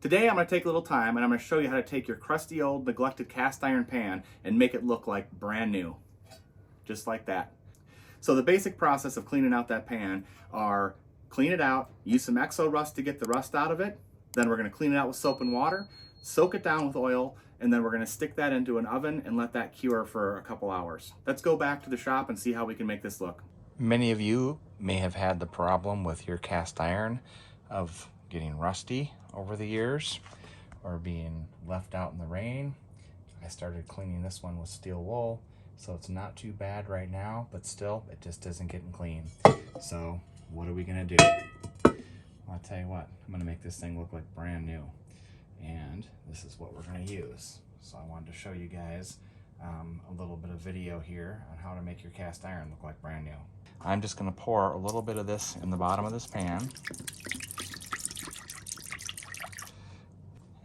Today I'm going to take a little time and I'm going to show you how to take your crusty old neglected cast iron pan and make it look like brand new. Just like that. So the basic process of cleaning out that pan are clean it out, use some Exo Rust to get the rust out of it, then we're going to clean it out with soap and water, soak it down with oil, and then we're going to stick that into an oven and let that cure for a couple hours. Let's go back to the shop and see how we can make this look. Many of you may have had the problem with your cast iron of getting rusty over the years or being left out in the rain. I started cleaning this one with steel wool, so it's not too bad right now, but still it just isn't getting clean. So what are we gonna do? Well, I'll tell you what, I'm gonna make this thing look like brand new, and this is what we're gonna use. So I wanted to show you guys a little bit of video here on how to make your cast iron look like brand new. I'm just gonna pour a little bit of this in the bottom of this pan,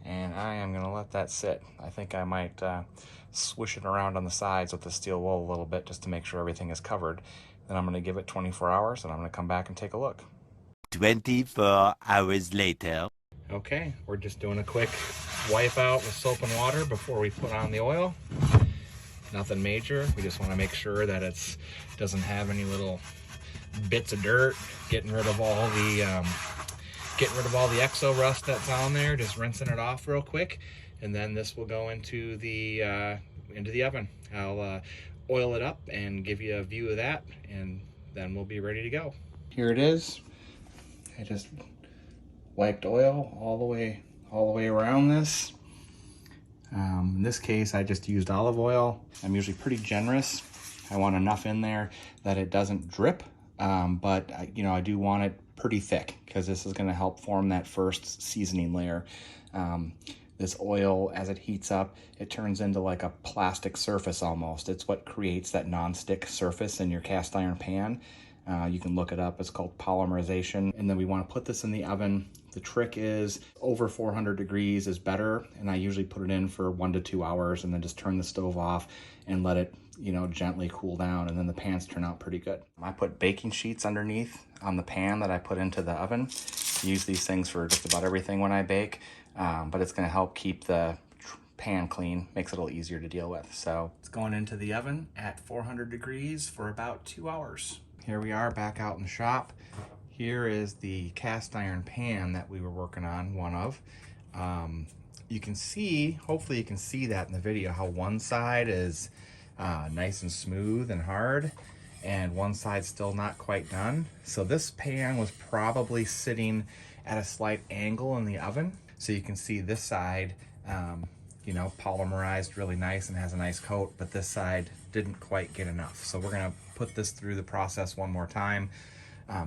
and I am gonna let that sit. I think I might swish it around on the sides with the steel wool a little bit just to make sure everything is covered. Then I'm gonna give it 24 hours and I'm gonna come back and take a look. 24 hours later. Okay, we're just doing a quick wipe out with soap and water before we put on the oil. Nothing major. We just want to make sure that it doesn't have any little bits of dirt. Getting rid of all the Exo Rust that's on there. Just rinsing it off real quick, and then this will go into the oven. I'll oil it up and give you a view of that, and then we'll be ready to go. Here it is. I just wiped oil all the way around this. In this case, I just used olive oil. I'm usually pretty generous. I want enough in there that it doesn't drip, but I do want it pretty thick because this is going to help form that first seasoning layer. This oil, as it heats up, it turns into like a plastic surface almost. It's what creates that non-stick surface in your cast iron pan. You can look it up. It's called polymerization. And then we want to put this in the oven. The trick is over 400 degrees is better, and I usually put it in for 1 to 2 hours and then just turn the stove off and let it gently cool down, and then the pans turn out pretty good. I put baking sheets underneath on the pan that I put into the oven. I use these things for just about everything when I bake, but it's going to help keep the pan clean, makes it a little easier to deal with. So it's going into the oven at 400 degrees for about 2 hours. Here we are back out in the shop. Here is the cast iron pan that we were working on, one of. You can see, hopefully you can see that in the video, how one side is nice and smooth and hard, and one side's still not quite done. So this pan was probably sitting at a slight angle in the oven. So you can see this side, polymerized really nice and has a nice coat, but this side didn't quite get enough. So we're gonna put this through the process one more time,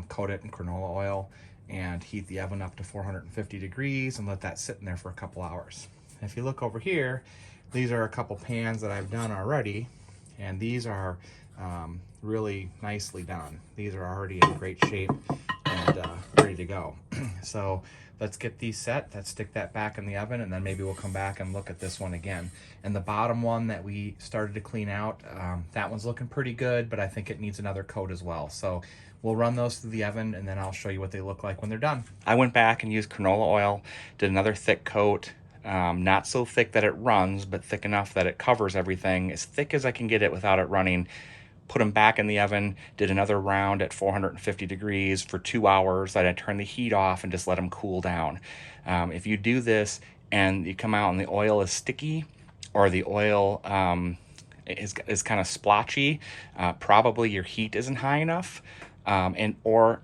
coat it in canola oil, and heat the oven up to 450 degrees and let that sit in there for a couple hours. If you look over here, these are a couple pans that I've done already, and these are really nicely done. These are already in great shape and ready to go. So let's get these set. Let's stick that back in the oven, and then maybe we'll come back and look at this one again. And the bottom one that we started to clean out, that one's looking pretty good, but I think it needs another coat as well. So we'll run those through the oven, and then I'll show you what they look like when they're done. I went back and used canola oil, did another thick coat, not so thick that it runs, but thick enough that it covers everything, as thick as I can get it without it running. Put them back in the oven, did another round at 450 degrees for 2 hours. Then I turned the heat off and just let them cool down. If you do this and you come out and the oil is sticky, or the oil is kind of splotchy, probably your heat isn't high enough, or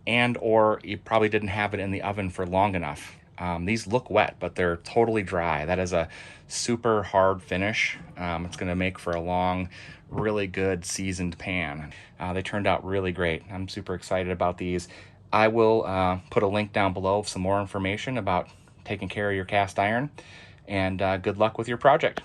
you probably didn't have it in the oven for long enough. These look wet, but they're totally dry. That is a super hard finish. It's going to make for a long, really good seasoned pan. They turned out really great. I'm super excited about these. I will put a link down below with some more information about taking care of your cast iron, and good luck with your project.